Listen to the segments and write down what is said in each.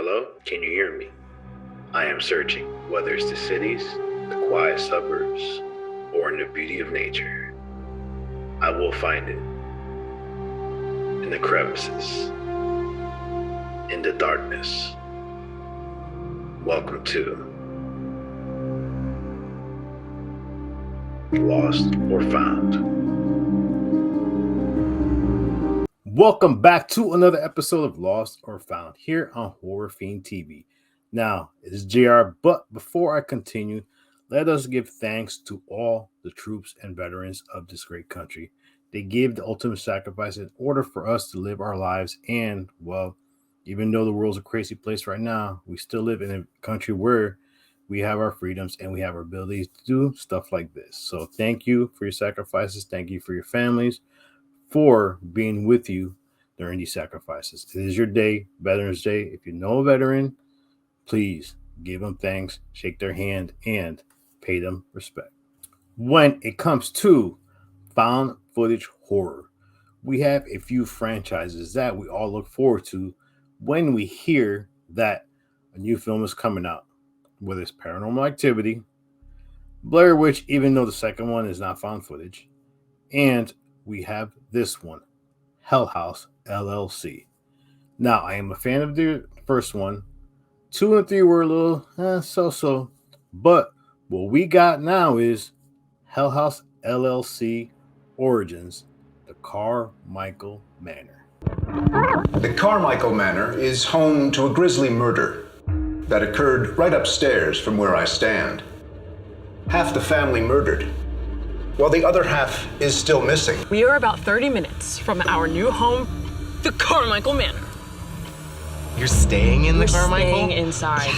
Hello? Can you hear me? I am searching, whether it's the cities, the quiet suburbs, or in the beauty of nature. I will find it. In the crevices. In the darkness. Welcome to Lost or Found. Welcome back to another episode of Lost or Found here on Horror Fiend TV. Now, it's JR, but before I continue, let us give thanks to all the troops and veterans of this great country. They gave the ultimate sacrifice in order for us to live our lives, and, well, even though the world's a crazy place right now, we still live in a country where we have our freedoms and we have our abilities to do stuff like this. So thank you for your sacrifices. Thank you for your families for being with you during these sacrifices. It is your day, Veterans Day. If you know a veteran, please give them thanks, shake their hand, and pay them respect. When it comes to found footage horror, we have a few franchises that we all look forward to when we hear that a new film is coming out, whether it's Paranormal Activity, Blair Witch, even though the second one is not found footage, and we have this one, Hell House LLC. Now, I am a fan of the first one. 2 and 3 were a little so-so, but what we got now is Hell House LLC Origins, the Carmichael Manor. The Carmichael Manor is home to a grisly murder that occurred right upstairs from where I stand. Half the family murdered, while the other half is still missing. We are about 30 minutes from our new home, the Carmichael Manor. You're staying in the Carmichael? Staying inside.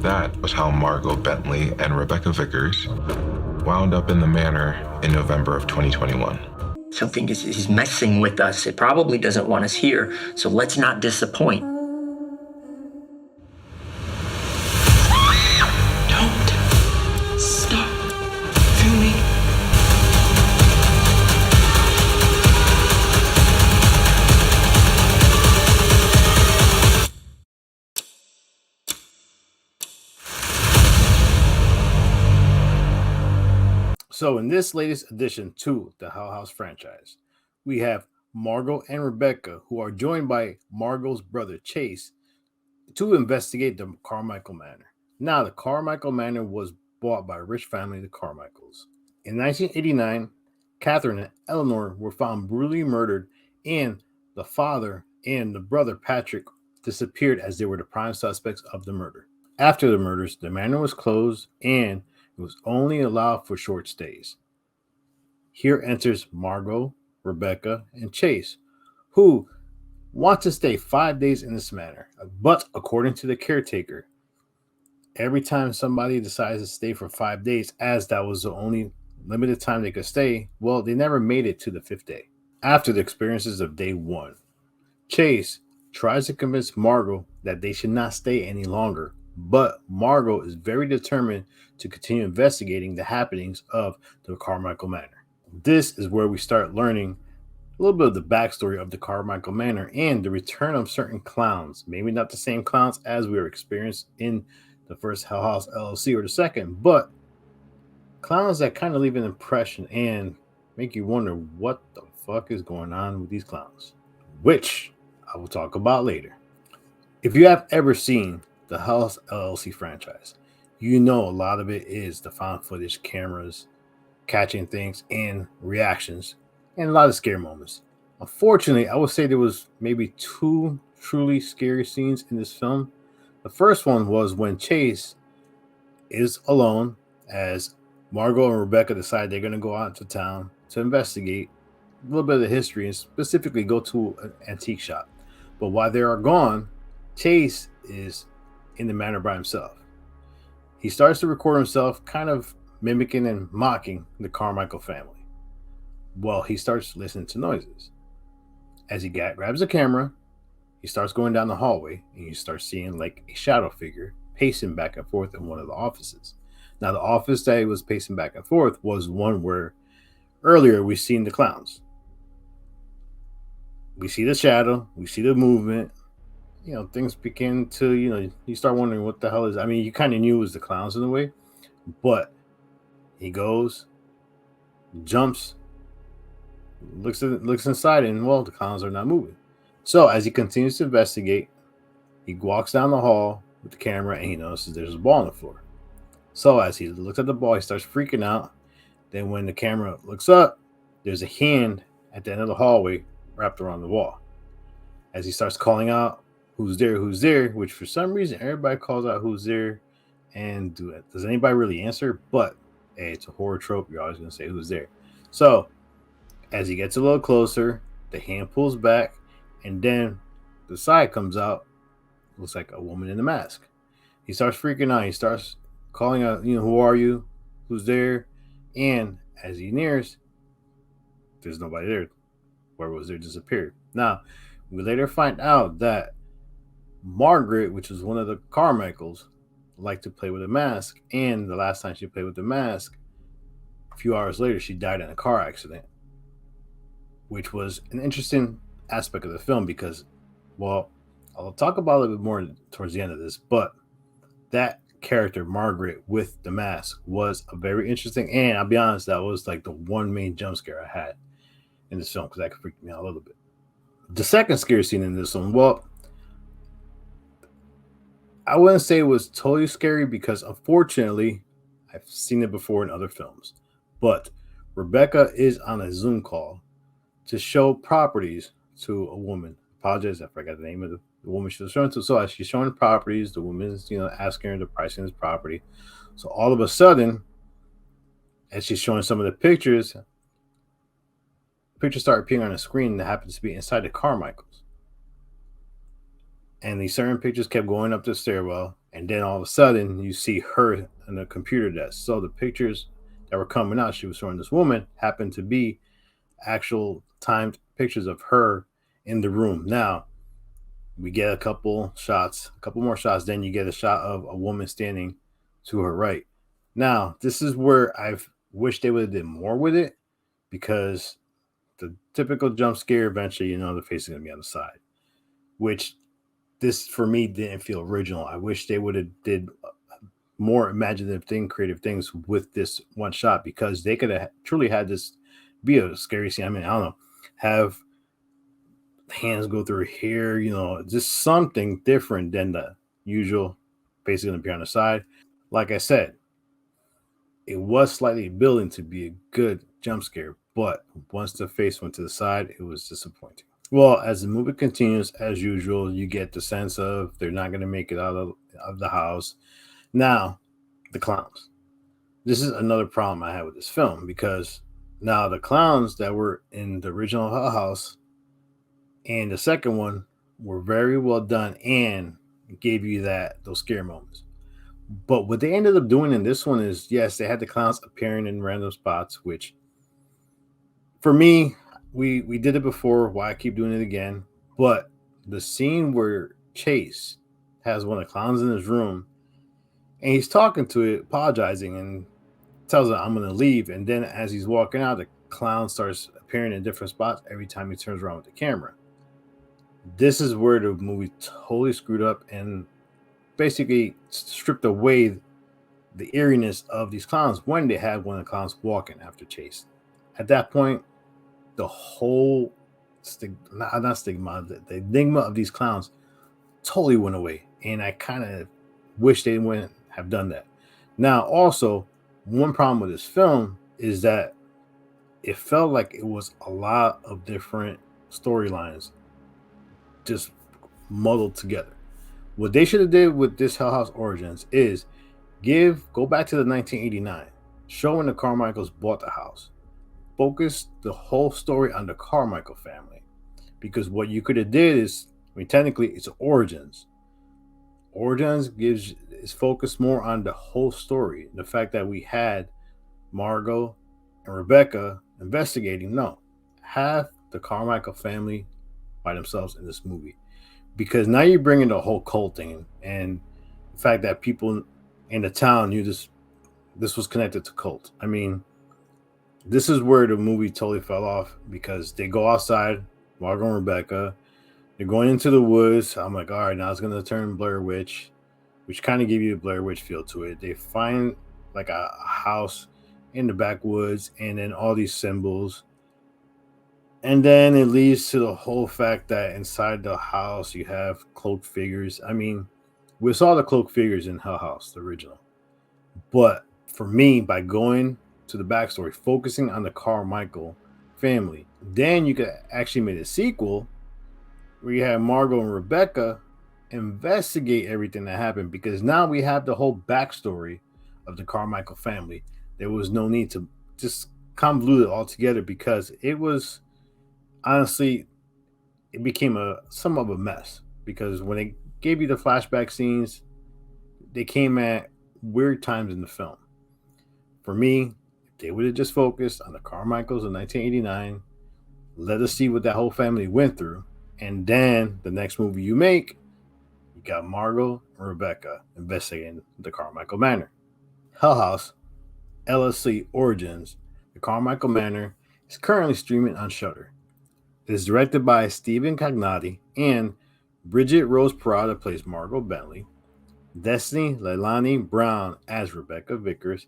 That was how Margot Bentley and Rebecca Vickers wound up in the manor in November of 2021. Something is messing with us. It probably doesn't want us here, so let's not disappoint. Don't stop filming. So in this latest addition to the Hell House franchise, we have Margot and Rebecca, who are joined by Margot's brother Chase to investigate the Carmichael Manor. Now, the Carmichael Manor was bought by a rich family, the Carmichaels. In 1989, Catherine and Eleanor were found brutally murdered, and the father and the brother Patrick disappeared as they were the prime suspects of the murder. After the murders, the manor was closed and it was only allowed for short stays. Here enters Margot, Rebecca, and Chase, who want to stay 5 days in this manor. But according to the caretaker, every time somebody decides to stay for 5 days, as that was the only limited time they could stay, well, they never made it to the 5th day. After the experiences of day 1, Chase tries to convince Margot that they should not stay any longer. But Margot is very determined to continue investigating the happenings of the Carmichael Manor. This is where we start learning a little bit of the backstory of the Carmichael Manor and the return of certain clowns. Maybe not the same clowns as we were experienced in the first Hell House LLC or the second, but clowns that kind of leave an impression and make you wonder what the fuck is going on with these clowns, which I will talk about later. If you have ever seen the House LLC franchise, you know a lot of it is the found footage cameras catching things and reactions and a lot of scare moments. Unfortunately, I would say there was maybe 2 truly scary scenes in this film. The first one was when Chase is alone as Margot and Rebecca decide they're going to go out to town to investigate a little bit of the history and specifically go to an antique shop. But while they are gone, Chase is in the manor by himself. He starts to record himself kind of mimicking and mocking the Carmichael family. Well, he starts listening to noises. As he grabs a camera, he starts going down the hallway and you start seeing like a shadow figure pacing back and forth in one of the offices. Now, the office that he was pacing back and forth was one where earlier we seen the clowns. We see the shadow, we see the movement, things begin to, you start wondering what the hell is. I mean, you kind of knew it was the clowns in a way, but he goes, jumps, looks inside, and well, the clowns are not moving. So as he continues to investigate, he walks down the hall with the camera and he notices there's a ball on the floor. So as he looks at the ball, he starts freaking out. Then when the camera looks up, there's a hand at the end of the hallway wrapped around the wall. As he starts calling out, who's there, which for some reason everybody calls out who's there. And does anybody really answer? But hey, it's a horror trope. You're always going to say who's there. So as he gets a little closer, the hand pulls back, and then the side comes out. Looks like a woman in a mask. He starts freaking out. He starts calling out, who are you? Who's there? And as he nears, there's nobody there. Whoever was there disappeared. Now, we later find out that Margaret, which was one of the Carmichaels, liked to play with a mask. And the last time she played with the mask, a few hours later, she died in a car accident, which was an interesting aspect of the film because, well, I'll talk about it a little bit more towards the end of this, but that character, Margaret, with the mask was a very interesting, and I'll be honest, that was like the one main jump scare I had in this film because that freaked me out a little bit. The second scary scene in this one, well, I wouldn't say it was totally scary because unfortunately, I've seen it before in other films, but Rebecca is on a Zoom call to show properties to a woman. Apologize, I forgot the name of the woman she was showing to. So as she's showing the properties, the woman's, asking her the pricing of this property. So all of a sudden, as she's showing some of the pictures start appearing on the screen that happens to be inside the Carmichaels. And these certain pictures kept going up the stairwell. And then all of a sudden, you see her on the computer desk. So the pictures that were coming out, she was showing this woman, happened to be actual timed pictures of her in the room. Now, we get a couple more shots. Then you get a shot of a woman standing to her right. Now, this is where I've wished they would have did more with it because the typical jump scare, eventually, the face is going to be on the side, which this, for me, didn't feel original. I wish they would have did more imaginative creative things with this one shot because they could have truly had this be a scary scene. I mean, I don't know, have hands go through here, just something different than the usual face going to be on the side. Like I said, it was slightly building to be a good jump scare, but once the face went to the side, it was disappointing. Well, as the movie continues, as usual, you get the sense of they're not going to make it out of the house. Now, the clowns. This is another problem I had with this film because now the clowns that were in the original Hell House and the second one were very well done and gave you those scare moments. But what they ended up doing in this one is, yes, they had the clowns appearing in random spots, which for me, we did it before. Why I keep doing it again? But the scene where Chase has one of the clowns in his room and he's talking to it, apologizing, and tells her, I'm going to leave. And then as he's walking out, the clown starts appearing in different spots every time he turns around with the camera. This is where the movie totally screwed up and basically stripped away the eeriness of these clowns when they had one of the clowns walking after Chase. At that point, the whole the enigma of these clowns totally went away. And I kind of wish they wouldn't have done that. Now, also, one problem with this film is that it felt like it was a lot of different storylines just muddled together. What they should have did with this Hell House Origins is go back to the 1989, showing the Carmichaels bought the house. Focus the whole story on the Carmichael family. Because what you could have did is, technically it's Origins. Origins is focused more on the whole story. The fact that we had Margot and Rebecca investigating. No, have the Carmichael family by themselves in this movie. Because now you're bringing the whole cult thing and the fact that people in the town knew this was connected to cult. I mean, this is where the movie totally fell off because they go outside, Margot and Rebecca, They're going into the woods. I'm like, all right, now it's gonna turn Blair Witch, which kind of give you a Blair Witch feel to it. They find like a house in the backwoods, and then all these symbols, and then it leads to the whole fact that inside the house you have cloaked figures. I mean, we saw the cloaked figures in Hell House, the original, but for me, by going to the backstory, focusing on the Carmichael family, then you could actually make a sequel where you have Margot and Rebecca investigate everything that happened, because now we have the whole backstory of the Carmichael family. There was no need to just convolute it all together, because it was honestly, it became somewhat of a mess, because when they gave you the flashback scenes, they came at weird times in the film. For me, if they would have just focused on the Carmichaels in 1989, let us see what that whole family went through, and then the next movie you make, you got Margot and Rebecca investigating the Carmichael Manor. Hell House LLC Origins, the Carmichael Manor, is currently streaming on Shudder. It is directed by Stephen Cognotti, and Bridget Rose Parada plays Margot Bentley, Destiny Leilani Brown as Rebecca Vickers,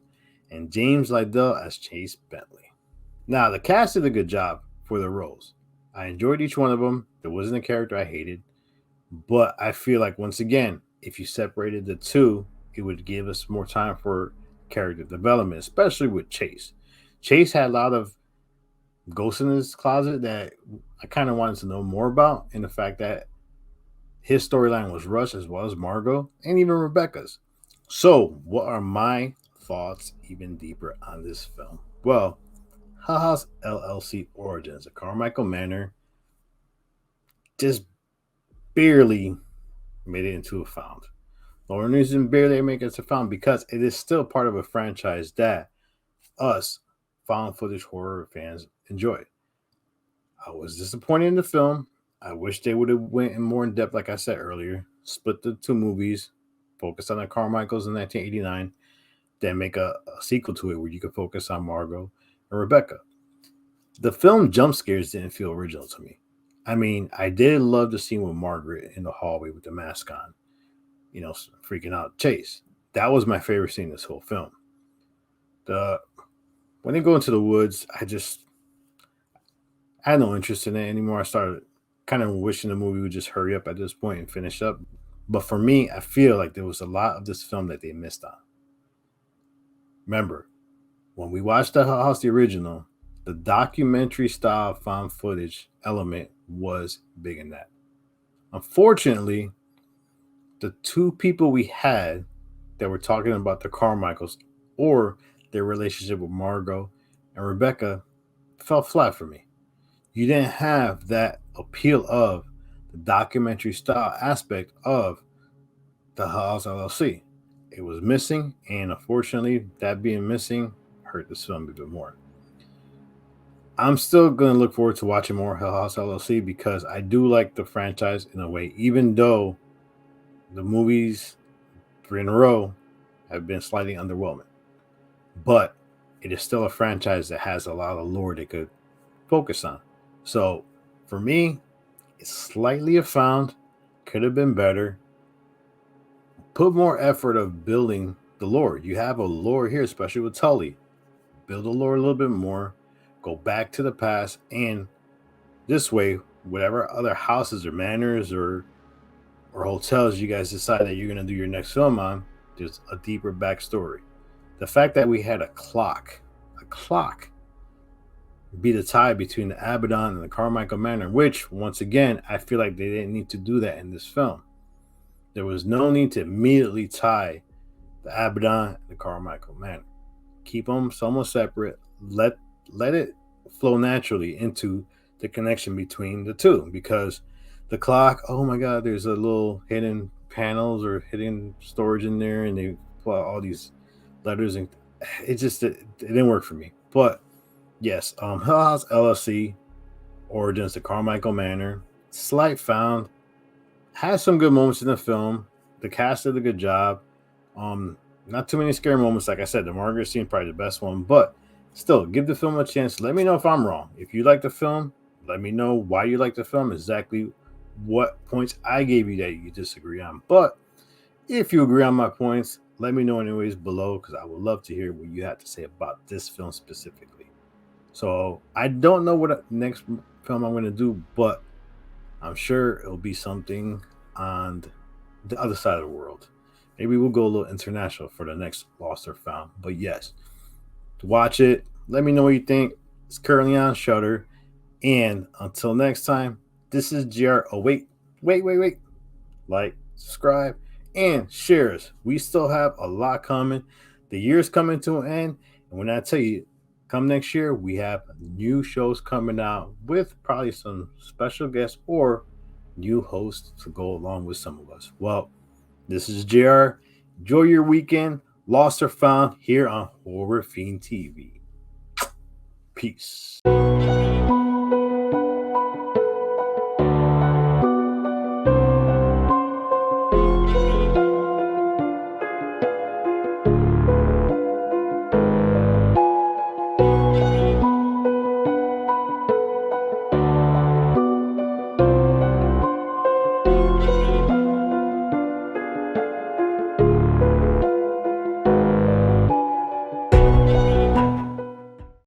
and James Lydell as Chase Bentley. Now, the cast did a good job for their roles. I enjoyed each one of them. There wasn't a character I hated, but I feel like, once again, if you separated the two, it would give us more time for character development, especially with Chase. Chase had a lot of ghosts in his closet that I kind of wanted to know more about, and the fact that his storyline was rushed, as well as Margot and even Rebecca's. So, what are my thoughts even deeper on this film? Well, House LLC Origins, the Carmichael Manor, just barely made it into a found. The only reason barely make it to found, because it is still part of a franchise that us found footage horror fans enjoy. I was disappointed in the film. I wish they would have went in more in depth, like I said earlier, split the two movies, focus on the Carmichaels in 1989, then make a sequel to it where you could focus on Margot and Rebecca. The film jump scares didn't feel original to me. I mean, I did love the scene with Margaret in the hallway with the mask on, freaking out Chase. That was my favorite scene in this whole film. When they go into the woods, I had no interest in it anymore. I started kind of wishing the movie would just hurry up at this point and finish up. But for me, I feel like there was a lot of this film that they missed on. Remember, when we watched the House, the original, the documentary style found footage element was big in that. Unfortunately, the two people we had that were talking about the Carmichaels or their relationship with Margot and Rebecca fell flat for me. You didn't have that appeal of the documentary style aspect of the House LLC. It was missing, and unfortunately, that being missing hurt this film a bit more. I'm still going to look forward to watching more Hell House LLC, because I do like the franchise in a way, even though the movies 3 in a row have been slightly underwhelming. But it is still a franchise that has a lot of lore they could focus on. So for me, it's slightly a found, could have been better. Put more effort of building the lore. You have a lore here, especially with Tully. Build the lore a little bit more. Go back to the past, and this way, whatever other houses or manors or hotels you guys decide that you're going to do your next film on, there's a deeper backstory. The fact that we had a clock be the tie between the Abaddon and the Carmichael Manor, which, once again, I feel like they didn't need to do that in this film. There was no need to immediately tie the Abaddon and the Carmichael Manor. Keep them somewhat separate. Let it flow naturally into the connection between the two, because the clock, oh my God, there's a little hidden panels or hidden storage in there, and they put all these letters, and it didn't work for me. But yes, Hell House LLC Origins, the Carmichael Manor, slight found, has some good moments in the film. The cast did a good job. Not too many scary moments. Like I said, the Margaret scene probably the best one, but still, give the film a chance. Let me know if I'm wrong. If you like the film, let me know why you like the film, exactly what points I gave you that you disagree on. But if you agree on my points, let me know anyways below, because I would love to hear what you have to say about this film specifically. So I don't know what next film I'm going to do, but I'm sure it'll be something on the other side of the world. Maybe we'll go a little international for the next Lost or Found. But yes, watch it. Let me know what you think. It's currently on Shudder. And until next time, this is JR. Oh, wait. Like, subscribe, and shares. We still have a lot coming. The year's coming to an end. And when I tell you, come next year, we have new shows coming out with probably some special guests or new hosts to go along with some of us. Well, this is JR. Enjoy your weekend. Lost or Found here on Horror Fiend TV. Peace.